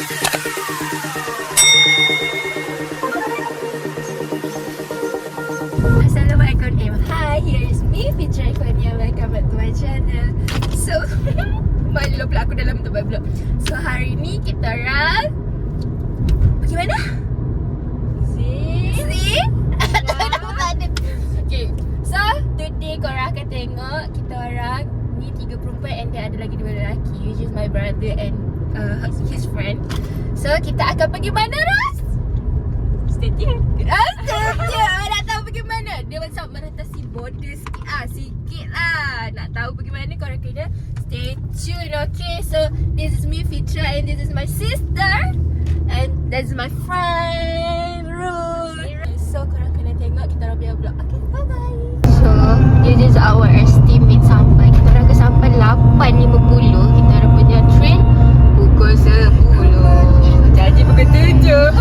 Assalamualaikum. Hi, here is me, Fitra Ikhwania. Welcome back to my channel. So, malu pula aku dalam bentuk vlog. So, hari ni kita orang pergi mana? See? Okay. So, today korang akan tengok kita orang ni 3 perempuan and then ada lagi 2 lelaki, which is my brother and his friend. So, kita akan pergi mana, Ros? Stay tuned. Nak tahu pergi mana? Dia macam meretasi border sikit lah. Nak tahu pergi mana, korang kena stay tune, okay? So, this is me, Fitra, and this is my sister. And that's my friend, Ruth. So, korang kena tengok kita orang punya vlog. Okay, bye-bye. So, this is our estimate sampai. Kita orang akan sampai 8.50. Kita orang punya train pukul 10. Janji pukul 7.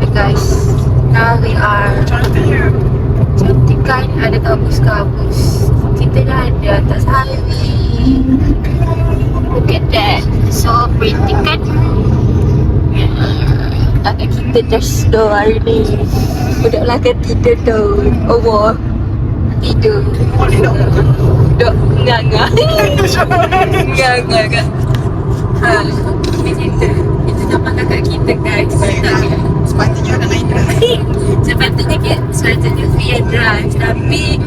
Hey guys, now we are cantik kan, ada kabus-kabus. Kita dah ada atas highway. Look at that, so pretty kan. Takkan kita dah slow hari ni. Budak belakang tidur tu. Allah, tidur. Duk nganga. Nganga kan. Itu nama kakak kita guys. Sepatutnya nak naik drive. Sepatutnya free and drive. Tapi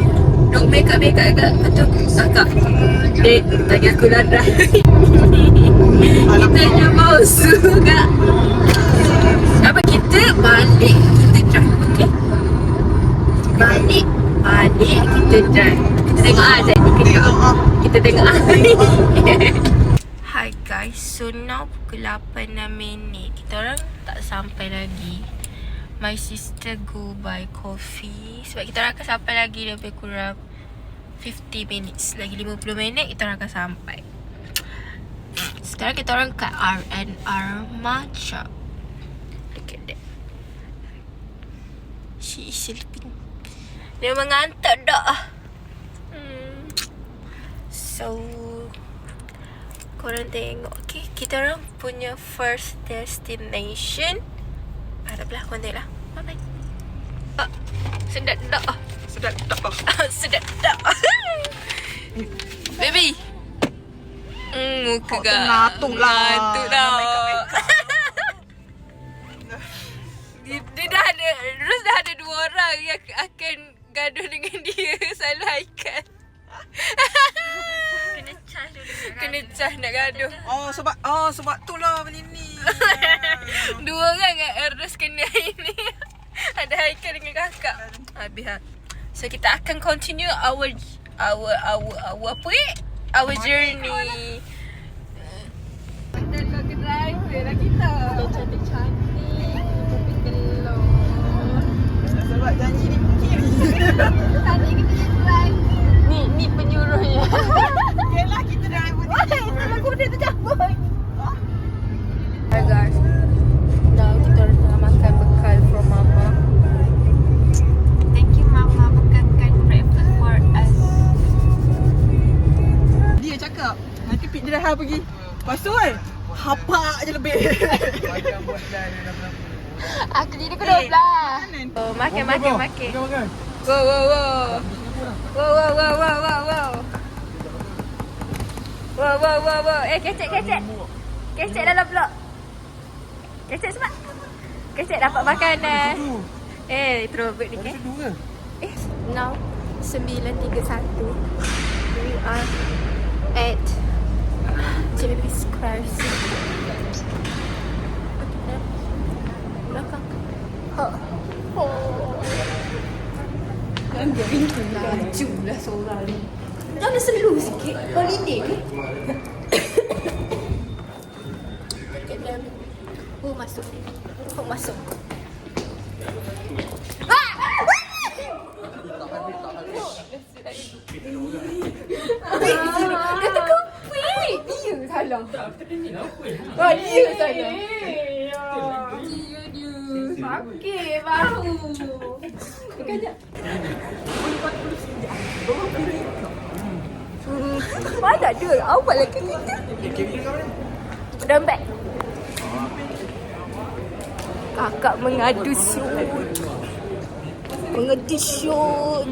duk make up kat betul kakak. Tanya aku dah drive. Kita dah mau suka. Apa kita balik, kita drive, okay? Balik kita drive. Kita tengok jadi kita tengok Hi guys, so now pukul 8.06. Kita orang tak sampai lagi. My sister go buy coffee. Sebab kita orang akan sampai lagi lebih kurang 50 minutes. Lagi 50 minit kita orang akan sampai. Sekarang kita orang kat R&R Matcha. Look at that. She is sleeping. Dia mengantuk dah. So, korang tengok, okay? Kita orang punya first destination. Dah belah, korang tengok lah. Bye-bye. Sedap tak? Sedap tak? Sedap tak? Baby. Muka gak Ngatuk lah. Ngatuk dah. Dia dah ada, Rus dah ada 2 orang yang akan gaduh dengan dia. Salah Haikal. Kena cas nak gaduh. Sebab tu lah benda ni. 2 orang kan Rus kena ini. Ada Haikal dengan kakak. Habis ha. So kita akan continue our apa ni? Our journey. Kita ke driver lah kita. Cantik-cantik. Kopi telur. Sebab janji ni kiri. Tadi kita jadi driver. Ni penyuruhnya. Yelah kita driver ni. Itulah kuda tu cabut. Hi guys. Now kita orang tengah makan bekal from mama. Thank you mama, bekalkan breakfast for us. Dia cakap nanti Pik dia dah pergi. Lepas tu kan hapak je lebih. Aku jadi pukul 12. Oh, makan. Wow. Kecek. Kecek dalam blok. Kecek sebab. Kecek dapat makanan. Introvert ni kan. Now 9.31. We are at Japanese Crossing. Belakang. Laju lah seorang ni. Jangan slow sikit. Holiday ke? Masuk. Dia terkepit. Dia salah. Dia salah. Dia sakit bahu. Kejap. Mana ada awal lagi kita. Dompet. Kakak mengadu shoot. Mengadu shoot.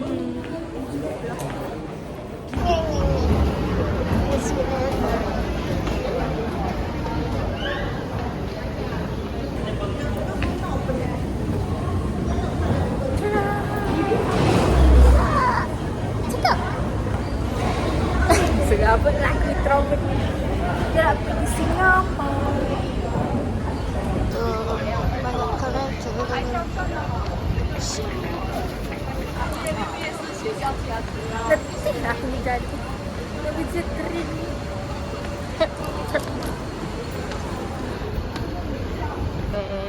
Cakap. Serapa lelaki trauma ni. Dia nak pergi Singapura. Banyak kereta. Letih lah aku ni jadi. Dia vegetarian ni.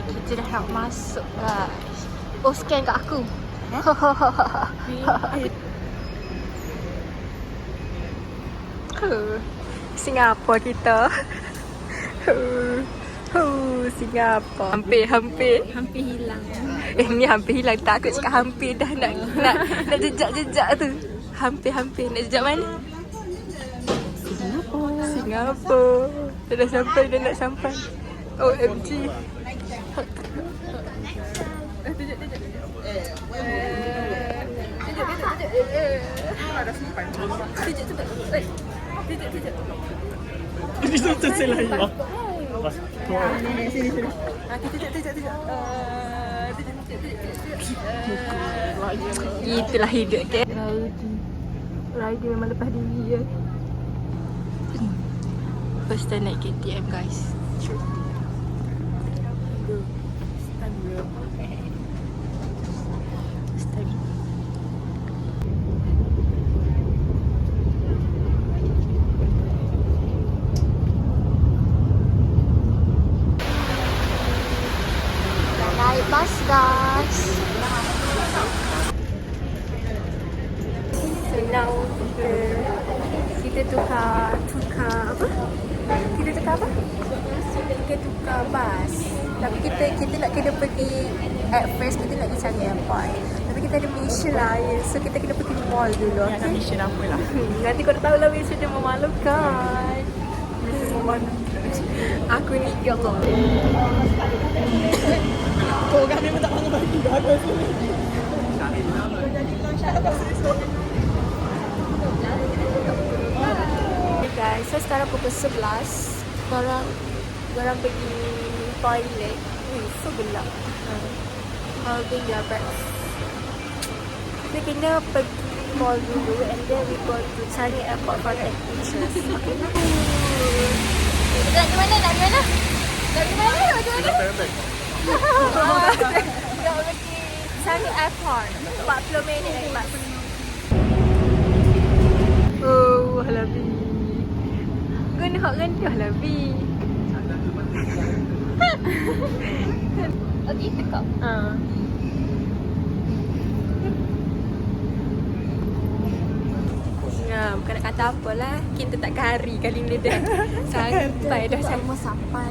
Kita dah nak masuk guys. Oh, scan kat aku. Singapura kita. Singapura. Hampir hilang. Ni hampir hilang. Takut cakap hampir dah nak jejak-jejak tu. Hampir nak jejak mana? Singapura. Dah nak sampai. OMG. Ini sudah selesai lah. Itulah hidup ke. Rider memang lepas diri ya. First time naik KTM guys. Naik bas guys. So now kita tukar apa? Kita tukar apa? Kita tukar bas. Tapi kita nak kena pergi. At first kita nak pergi Changi Airport. Tapi kita ada mission lain. So kita kena pergi mall dulu. Okay? Mission apa lah? Nanti kau tahu lah mission dia memalukan. Aku ni ya Allah. Kau kan memang tak mahu bagi gagal sini. Okay guys, so sekarang pukul 11. Korang pergi toilet. So gelap. Holding your breath. Kita kena pergi mall dulu and then we go to Changi Airport for the pictures. Nak ke mana? Nak pergi Changi Airport. 40 minit naik bas. Oh, halabi. Guna hak rendah lah, Bi. Oh, gitu kau? Bukan nak kata apalah. Kita tak kari kali ni dah. Sampai dah Sampai.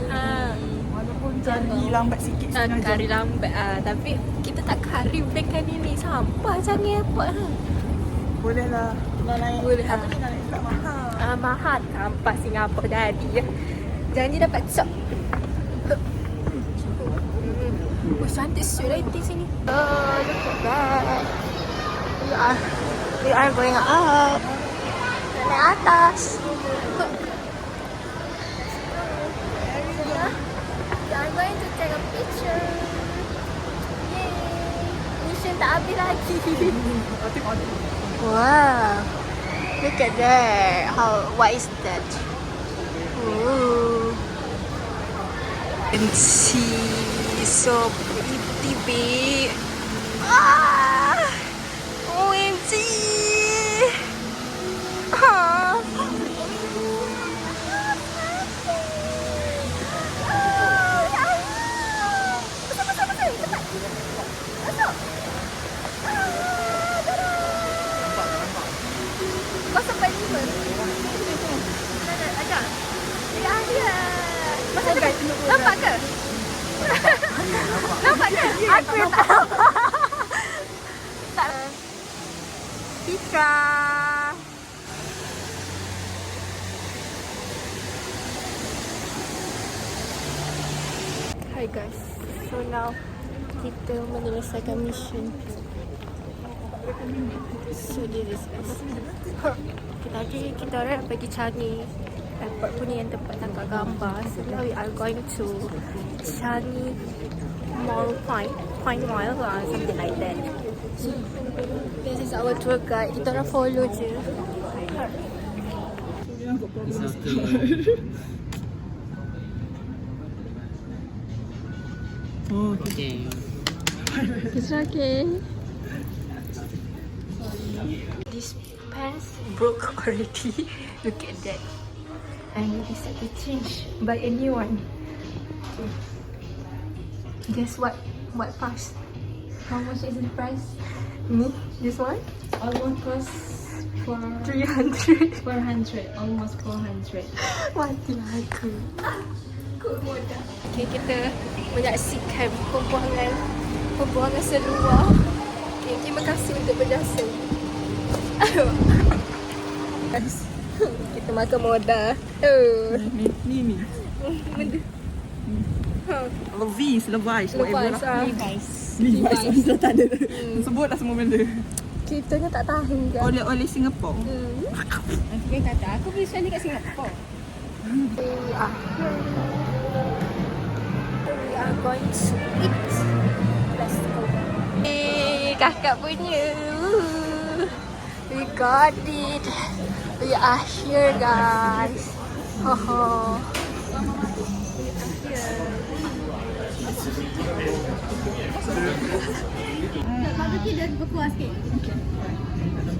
Walaupun jadi lambat sikit setengah jam. Kari lambat tapi kita tak kari break kali ni. Sampai Changi Airport Boleh lah. Nak naik. Boleh lah. Tapi nak naik tak mahal. Mahal. Sampai Singapura jadi ya. Janji dapat cok. Oh, cantik sulit di sini. Oh, look at that. We are going up. Naik atas. I'm going to take a picture. Yay. Mission tak habis lagi. Wow. Look at that. What is that? Ooh. And see, so pretty big. OMG. Kau sampai 5. Agak. Ya, dia. Nampak ke? Nampak ke? Aku yang tak nampak. Tak. Citra. Hi guys. So now kita menyelesaikan mission. So this is us. Kita orang pergi Changi airport punya yang tempat tangkap gambar. So now we are going to Changi Mall Point Mall lah, something like that. So this is our tour guide. Kita orang follow je. It's okay. Oh, Okay. It's okay. This pants broke already. Look at that. And we decided to change, buy a new one. Guess what? What price? How much is the price? Me? This one? Almost cost for 300. 400, almost 400. Mati aku. Okay, kita menyaksikan pembuangan seluar. Okay, terima kasih untuk berjasa. guys. Kita makan moda. Ni. Levi's, Lepas whatever lah. Levi's. Levi's dah tak ada. Sebut dah semua benda. Kitanya tak tahu kan. Oleh Singapore. Nanti dia kata, aku beli sekali kat Singapura. We are going to eat. Let's go. Kakak punya. We got it. We are here, guys. Hoho. Barbecue dah berkuah sikit.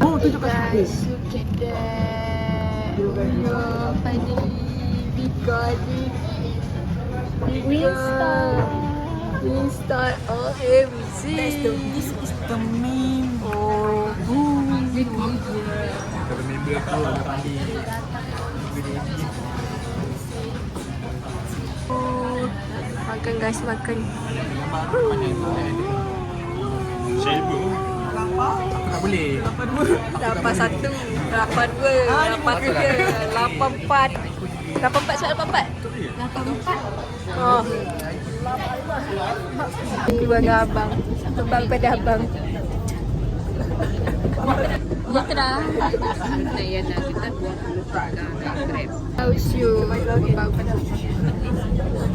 Oh, tunjuk kat Guys, look at that. Yeah, finally we got it. We installed all everything. This is the main. Oh, Kalau member tu ada panggil. makan guys, makan. Aku tak boleh. 81, 82, 83, 84. 84 sebab 84. 84. Oh. Keluar dengan abang. Abang pada abang. Mitra. Kita buat Grab. How's you? Abang pada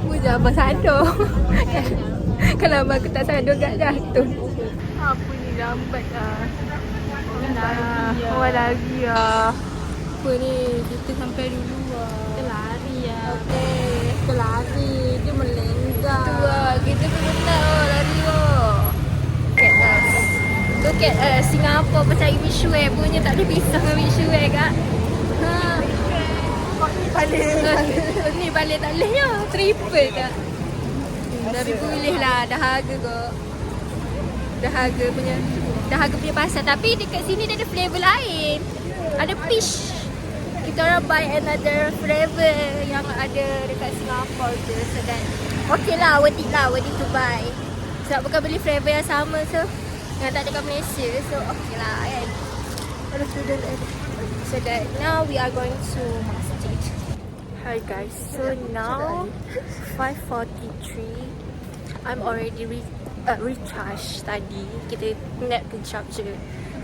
puja abang sado. Kalau abang aku tak sado gak jatuh. Apa ni lambat lah. Awal lagi lah. Apa ni? Kita sampai dulu lah. Kita lari lah. Okay. Kita lari. Dia melenggang. Tu lah. Kita penat lah. Lari lah. Look at us. Look at us. Singapore percaya Wishware punya tak boleh pisah dengan Wishware kak. Ni balik tak boleh ya. Triple kak. Tapi boleh lah. Dah harga kok. Dah harga punya pasal. Tapi dekat sini dia ada flavor lain. Ada peach. Kita orang buy another flavor yang ada dekat Singapore je. So that okay lah, worth it to buy. Sebab bukan beli flavor yang sama so yang tak ada kat Malaysia. So okay lah kan. So that now we are going to masjid. Hi guys, so now 5:43. I'm already recharge tadi. Kita nap kejap je.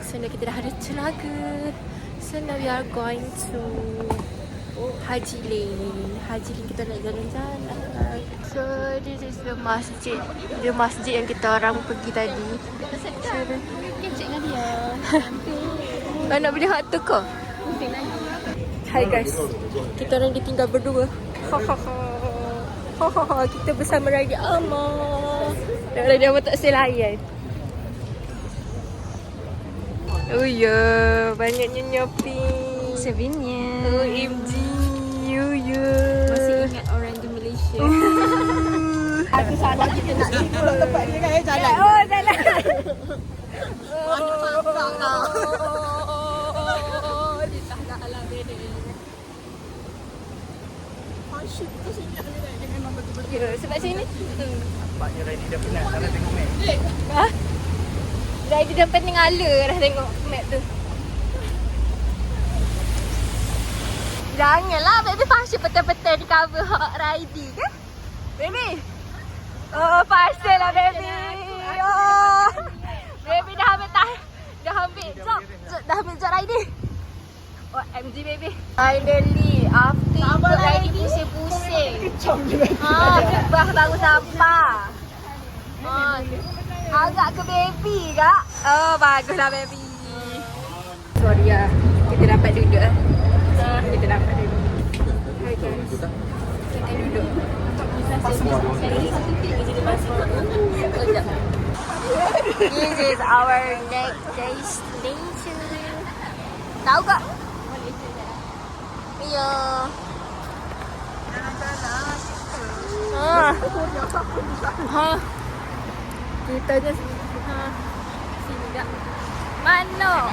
So now kita dah ada tenaga. So now we are going to Haji Lane. Haji Lane kita nak jalan-jalan. So this is the masjid. The masjid yang kita orang pergi tadi. So Kecik dengan dia. kau nak beli hot tu ke? Hai guys. Kita orang ditinggal berdua. Kita bersama Raja Amar. Raja Amar tak selayan. Oh ya, banyaknya nyopping. Souvenir. OMG. Oh ya. Masih ingat orang di Malaysia. Aku salah kita nak Kalau tempat dia kan jalan. Oh, jalan. Dia tak nak alam dia. Ya, sebab sini. Nampaknya Raidi dah penat kalau tengok map. Ha? Raidi dah pening ala dah tengok map tu. Janganlah baby fashion betul-betul di cover hot Raidi kan? Baby. Oh, pasal lah baby. Oh. Baby dah ambil job. Dah ambil job Raidi. OMG baby. Finally, after ikut Raidi pusing-pusing. Baru sampai. Agak ke baby kak? Oh, baguslah baby. Sorry lah, kita dapat duduk kita dapat duduk. Hai guys, kita duduk. This is our next destination. Tahu tak? Ya. Kita je sini tak? Mana?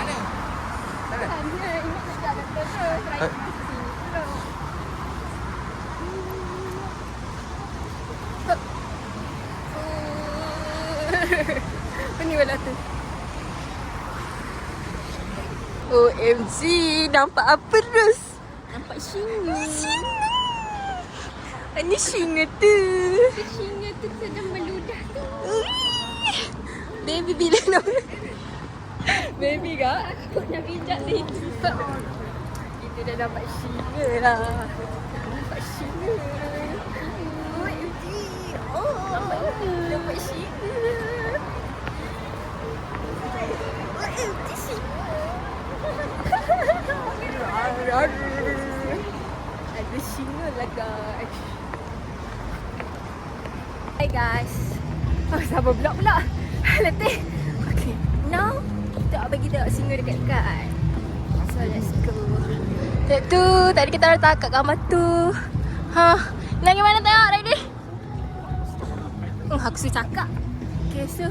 Ini mana tu? OMG, nampak apa terus? Nampak singa. Ini singa tu. Singa tu sedang meludah tu. Baby bila nak? Baby kak? Aku nak pijak situ. Kita dah dapat singa lah. Nampak singa. OMG. Oh, dapat singa. OMG singa. Ada singa lah guys. Hi guys. Oh, sabar pula. Letih. Okay, now kita bagi tengok singa dekat-dekat. So let's go. Tengok tu, tadi kita dah tangkap gambar tu. Nak pergi mana tengok Raidi? Aku suruh cakap. Okay, so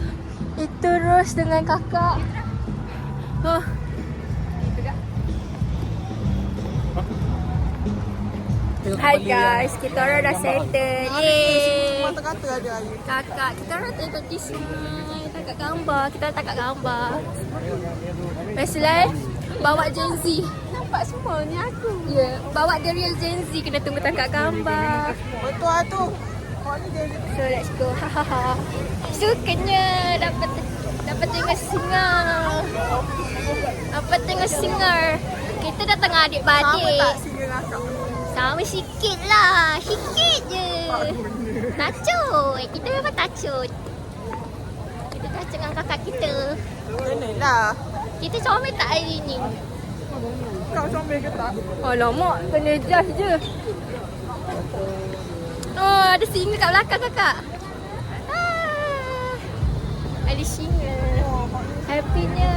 itu terus dengan kakak. Itu kak. Hai guys, kita orang dah settle. Yeay. Kata-kata ada hari. Kakak, kita orang tengok di sini. Tangkap gambar, kita orang tangkap gambar. Biasalah bawa Gen Z. Nampak semua ni aku. Ya, bawa the real Gen Z kena tunggu tangkap gambar. Betul lah tu. Oh ni dia. So let's go. Hahaha. Sukanya dapat tengok singa. Dapat tengok singa. Kita dah tengah Sama tak adik-beradik. singa rakam? Sama sikit lah. Sikit je. Tacut. Kita memang tacut. Kita tacut dengan kakak kita. Kena lah. Kita comel tak hari ni? Kau comel ke tak? Alamak, kena adjust je. Oh, ada singa kat belakang kakak. Ada singa. Happynya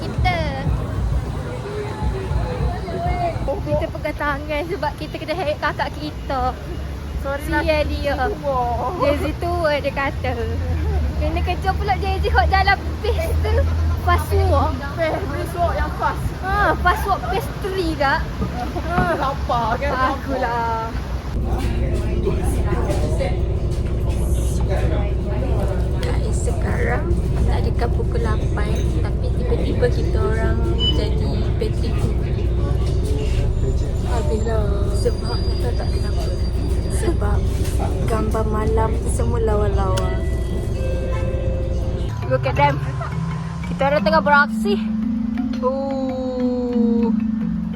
kita. Kita pegang tangan sebab kita kena help kakak kita. Sorry dia. Jay-Z tu dia kata. Kena kejar pula Jay-Z hot dalam pace tu. Password. Besok yang fast. Password pastry kak. Lapar kan? Akulah. Guys, sekarang tak dekat pukul 8 tapi tiba-tiba kita orang jadi battery full. Habislah. Sebab tak tahu kenapa. Sebab gambar malam tu semua lawa-lawa. Look at them. Kita orang tengah beraksi. Oh.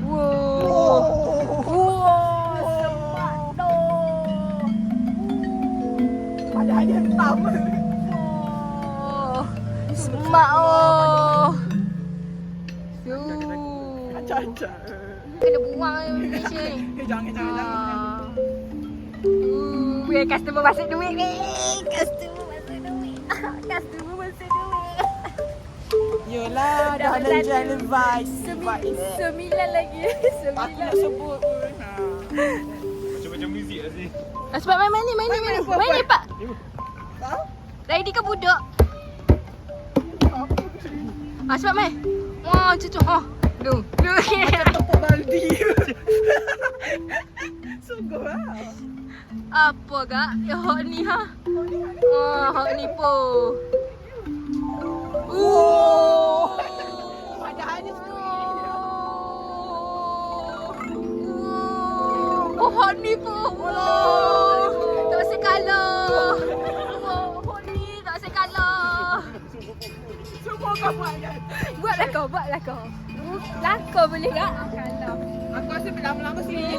Wow. Wow. Semak tu. Ada hadiah pertama. Oh. Semak oh. Acak-acak. Kena buang Malaysia ni. Jangan. Weh, customer masuk duit ni. Customer masuk duit. Customer masuk duit. Yelah, dah legend advice. Sembilan lagi. Aku nak sebut pun. Macam-macam muzik lah sih. Sebab main ni. Main ni pak. Raidi ke budak? Sebab main. Wah, cucuk. Lu. Tepuk baldi. Sungguh lah. Apa kak? Ya hok ni ha. Hok ni po. Ada hadiah Oh, hot ni po. Tak kau buat kan? Buatlah kau. Lakon boleh tak? Aku rasa lama-lama sini.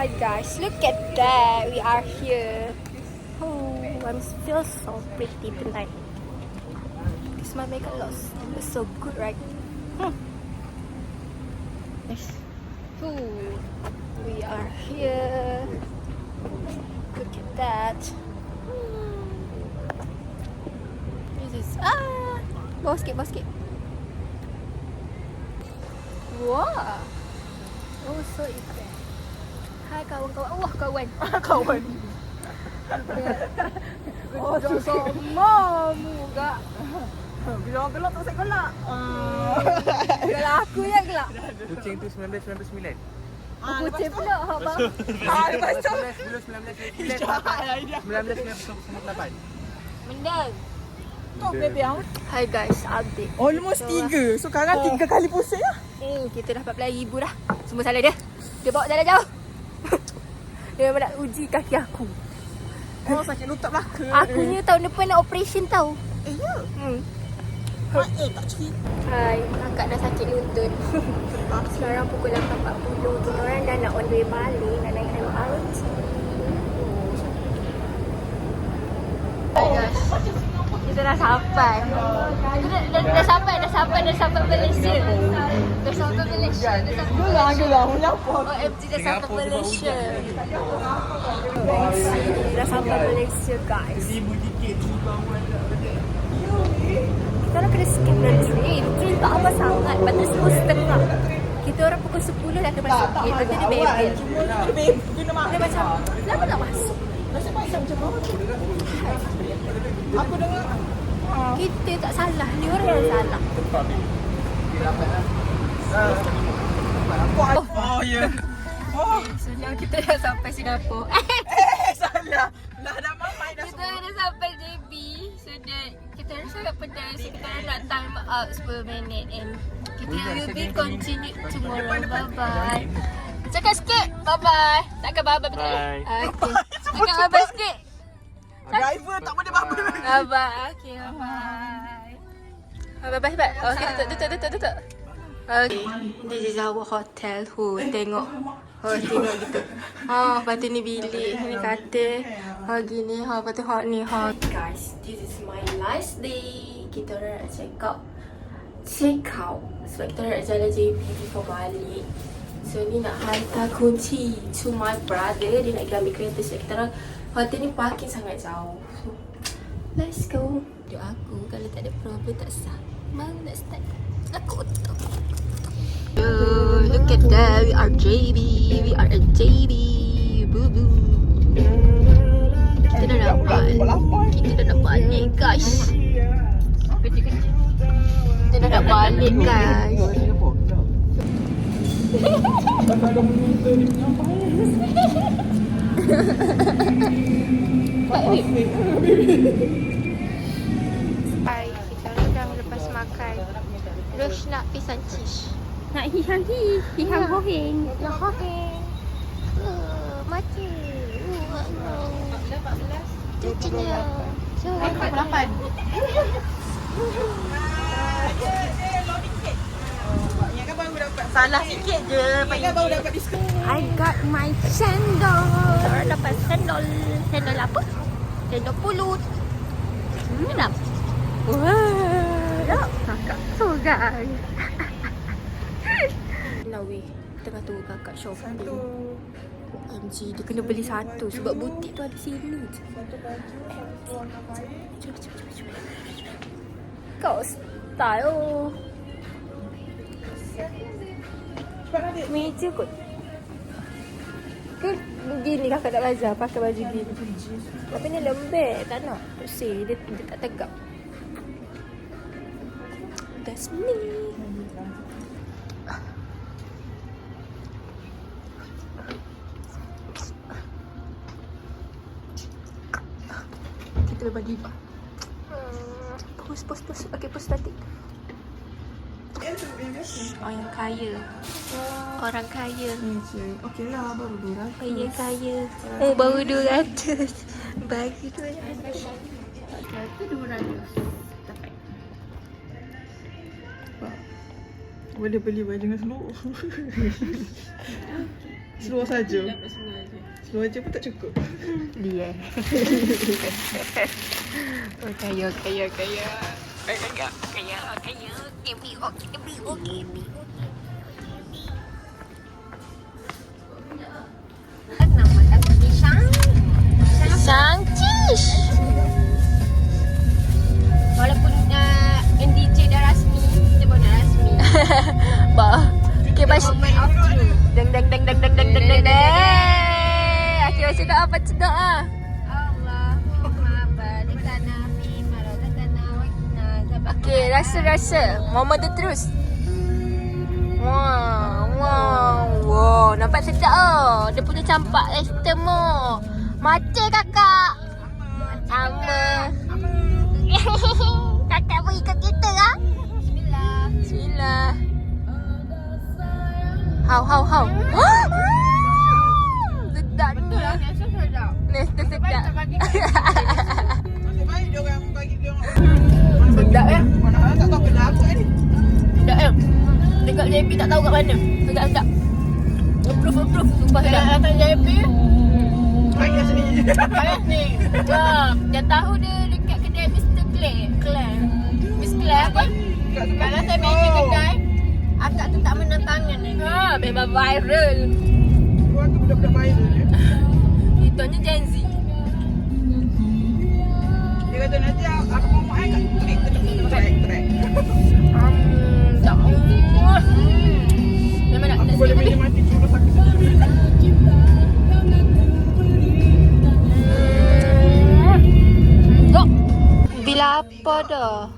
Hi guys, look at that. We are here. Oh, I feel so pretty tonight. Because my makeup looks so good, right? Nice. Ooh, we are here. Look at that. This is bawa sikit. Wow. Oh, so epic. Hai kawan-kawan. Wah, kawan. Kawan. Oh, sama muka. Bila orang gelak tak saya gelak. Kalau aku yang gelak. Kucing tu 1999. Kucing pula. Abang. Lepas tu. 1998. Mendang. Tu baby yang. Hai guys, update. Almost 3. So sekarang 3 kali pusing lah. Kita dah 14,000 dah. Semua salah dia. Dia bawa jalan jauh. Dia memang nak uji kaki aku. Oh, sakit lutut belaka. Aku ni tahun depan nak operation tau. Ya. Tak cerita. Hai, kakak dah sakit lutut. Sekarang pukul 8.40. Kita orang dah nak on the way balik. Nak naik MRT. Hai guys, kita dah sampai. Dah sampai Malaysia. Dah sampai Malaysia. Gelang menyapa. OMG dah sampai Malaysia. Dah sampai Malaysia guys. Kita orang kena skip the train. Train tak apa sangat. Batas 10.30. Kita orang pukul 10 dah termasuk gate. Lepas tu dia bebel. Dia macam, kenapa nak masuk? Aku dengar. Kita tak salah. Dia orang yang salah. Oh ya. Oh, So now kita dah sampai Singapura. salah. Dah mamai dah. Kita dah sampai JB. So kita dah sangat pedas. So kita dah nak time out 10 minit. And kita will be continue tomorrow. Bye-bye. Cakap sikit. Bye-bye. Takkan bye-bye betul? Bye. Okay. Cakap bye-bye sikit. Driver tak boleh apa-apa. Bye-bye. Okay, bye-bye. Bye-bye sebab. Okay, tutup. Okay. This is our hotel. Tengok. Tengok gitu. Lepas tu ni bilik. Ni katil. Gini. Lepas tu ni. Guys, this is my last day. Kita orang nak check out. Sebab kita orang nak jalan JB before balik. So ni nak hantar kunci to my brother. Dia nak pergi ambil kereta. Sebab kita orang hotel ni parking sangat jauh. So let's go. Duk aku kalau tak ada problem tak sah. Mau nak start. Aku tak. Look at that. We are JB. Boo boo. Kita dah dapat balik guys. Kita dah dapat balik guys. Hai, kita sedang lepas makan. Rosh nak pisang cheese. Nak hihang hoheng. Yang hoheng. Mati. Cucinya. So, 8. Salah sikit je. Ingat baru dapat diskon. I got my sandal. Orang dapat sandal. Sandal apa? Sandal pulut. Kenapa? Wah. So guys. now we tengah tunggu kakak shopping. OMG, dia kena beli satu sebab butik tu ada sini je. Cuba. Kau style. Meja kot. Ke begini kakak nak belajar pakai baju gini. Tapi ni lembek, tak nak. Dia tak tegak. That's me. Kita berbagi. Pos. Okay, pos statik. Orang kaya. Orang kaya. Okey lah, baru 200. Kaya. Baru 200. Bagi tu ya. Satu 200 dapat. Boleh beli baju dengan seluar. Seluar saja. Seluar aja pun tak cukup. Dia. Oh, kaya. Nak makan pisang. Sangcish. Walaupun NDJ dah rasmi, kita pun dah rasmi. Bah. Okay, bas. Moment of truth. Deng. Akhir masih dah apa cakap ah. Allahumma balikana fi marazaqana wa qina adzabannar. Okay, rasa. Mama tu terus. Wow, nampak sedap oh. Dia punya campak sistem oh. Macam kakak. Sama. Kakak pun ikut kita lah. Bismillah. How. Sedap. Betul lah, rasa sedap. Nesta sedap. Nasib baik dia orang bagi dia orang. Sedap ya. Mana tak tahu kenapa ni. Sedap ya. Dekat JP tak tahu kat mana. Sedap. Approve. Sumpah sedap. Datang JP. Bagi sini. Ayat ni. Dia tahu dia dekat kedai Mr. Claire. Miss Claire apa? Kalau saya main di kedai, akak tu tak menang tangan ni. Memang viral. Orang tu budak-budak viral je. Itu hanya Gen Z. Dia kata nanti aku mau kat track. Tak. Memang nak Aku boleh sikit. mati cuma sakit. Bila apa dah?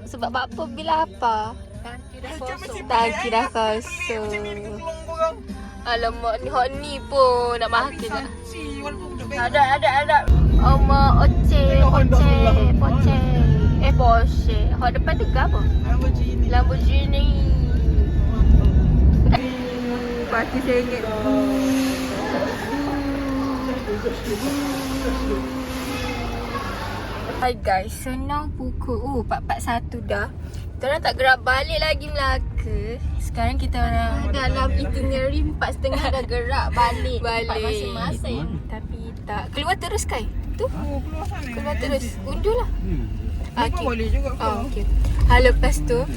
Sebab apa bila apa? Tangki dah kosong. Alamak, ni hot ni pun nak makan lah. Si walaupun budak Ada. Oma Porsche. Porsche. Hot depan tu ke apa? Lamborghini. Baki RM1. Hi guys, so now pukul 4.41 dah. Kita orang tak gerak balik lagi Melaka. Sekarang kita orang dalam itinerary 4.30 dah gerak balik tempat balik masing-masing. Tapi tak. Keluar terus Kai? Tu? keluar sana. Keluar terus. Undur lah. Kau boleh juga kau. Oh, okay. Lepas tu,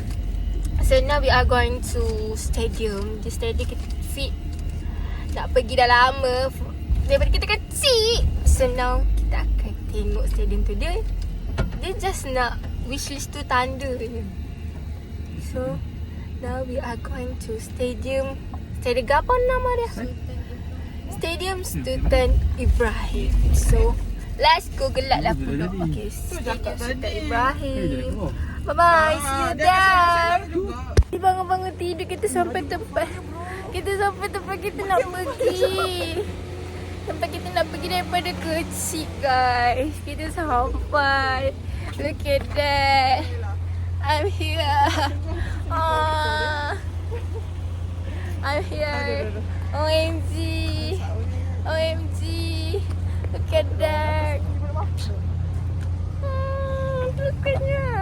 so now we are going to stadium. Di stadium kita fit. Nak pergi dah lama. Daripada kita kecil. So now kita akan tengok stadium tu. Dia just nak wishlist tu tanda je. So now we are going to stadium. Stadium apa nama dia? Stadium Sultan Ibrahim. So let's go, gelap lah pula. Okay, Stadium Sultan Ibrahim. Bye-bye, see you there. Bangun-bangun tidur kita sampai tempat. Kita nak pergi. Tempat kita nak pergi daripada kecil guys. Kita sampai. Look at that. I'm here. I'm here. OMG. Look at that.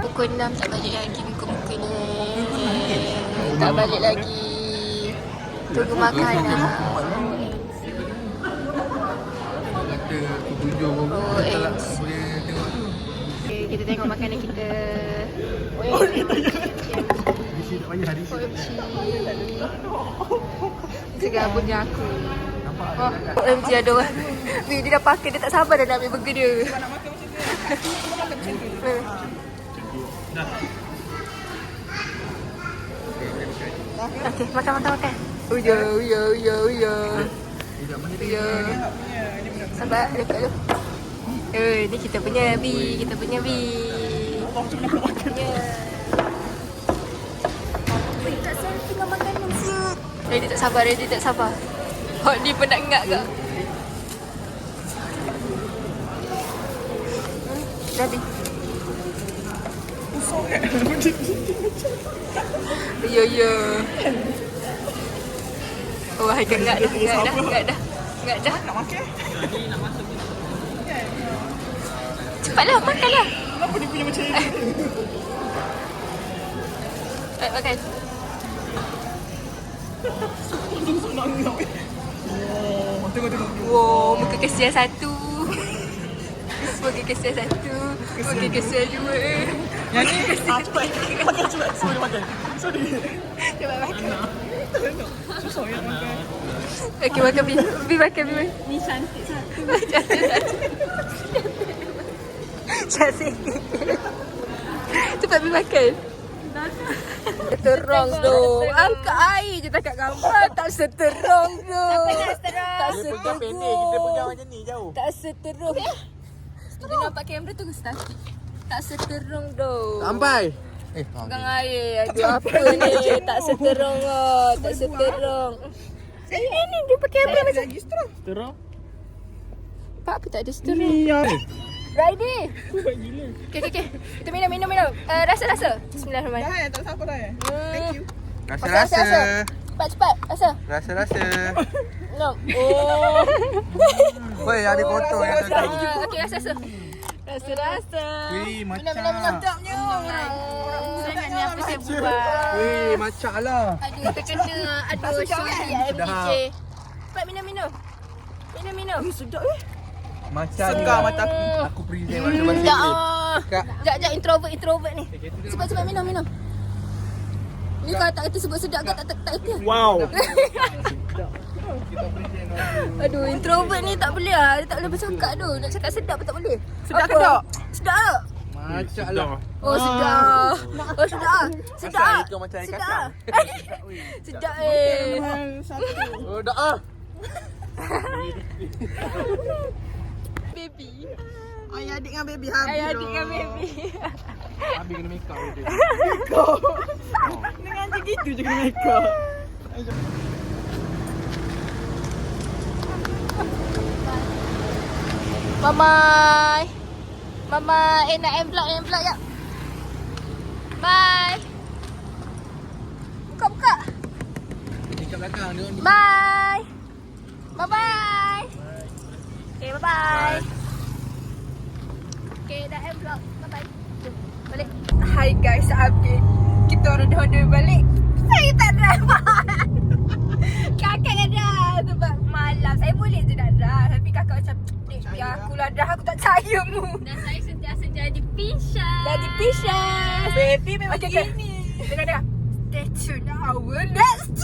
Pukul 6 tak balik lagi muka-muka ni. Tak balik lagi. Tunggu makanan. Okay, kita tengok makanan kita. OMG. Segar punya aku. OMG ada orang. Weh, dia dah pakai, dia tak sabar dah nak ambil burger dia. Okay, makan. Uya. Sabar, dekat dulu. Ni kita punya B. Ya. Tak selfie dengan makanan siut. Dia tak sabar. Hot ni pun nak ngak ke? Dah. Ya. Oh, agak ngak dah. Nak makan? Cepatlah, makanlah. Kenapa dia punya macam ni? Makan. Oh, tengok. Wow, muka kesian satu. Muka kesian satu. Muka kesian dua. Yang ni cepat. Makan cepat. Semua dia makan. Sorry. Cepat makan. Susah yang makan. Okey, makan Bi. Bi makan, Bi. Ni cantik satu. Cantik. Cepat Bi makan. Seterong tu. Angkat air je tak kat gambar. Tak seterong tu. Tak Dia pegang pendek, kita pegang macam ni jauh. Tak seterong. Dia nampak kamera tu start. Tak seterong tu. Sampai. Pegang air. Aduh apa ni. Tak seterong lah. Tak seterong. Ini dia pakai kamera macam. Lagi strong. Terus. Pak apa tak ada seterong. Ni ya. Rider. Okay. Kita minum. Rasa. Bismillahirrahmanirrahim. Dah tak siapa dah. Thank you. Rasa-rasa. Cepat. Rasa. Rasa-rasa. No. Oh. Woi, ada kotor yang tak tahu. Okey, rasa. Rasa. Wih, macam. Minum. Sangat ni apa saya buat. Wih, macam lah. Aduh, terkena. Aduh, sorry MDJ. Cepat minum. Minum. Sedap Macam Segar ni. mata aku. Aku present masa-masa Sekejap. ni. Kak. Sekejap, introvert ni. Cepat minum. Ni kalau tak kata sebut sedap ke tak kata. Wow. Aduh, introvert ni tak boleh lah. Dia tak boleh bercakap tu. Nak cakap sedap pun tak boleh. Sedap Apa? ke tak? Sedap tak? Macam lah. Oh, sedap. Sedap. Ikan macam air Sedap. kacang. Sedap Satu. Oh, dah ah. Baby. Ayah adik dengan baby habis. Habis kena make up dia. Dengan macam gitu je kena make up. Mama, nak M-vlog ya. Bye. Buka. Dekat belakang dia ni. Bye. Bye-bye. Okay, bye-bye. Okay, dah M-vlog. Bye-bye. Jom, balik. Hi guys, update. Kita orang dah on the way balik. Saya tak dapat. Kakak dah dah. Sebab malam. Saya boleh je dah dah. Tapi kakak macam, biar aku lah dah. Aku tak percaya mu. Dan saya sentiasa jadi pisah. Jadi pisah. Baby memang Okay. gini. Dengar. Stay tuned our next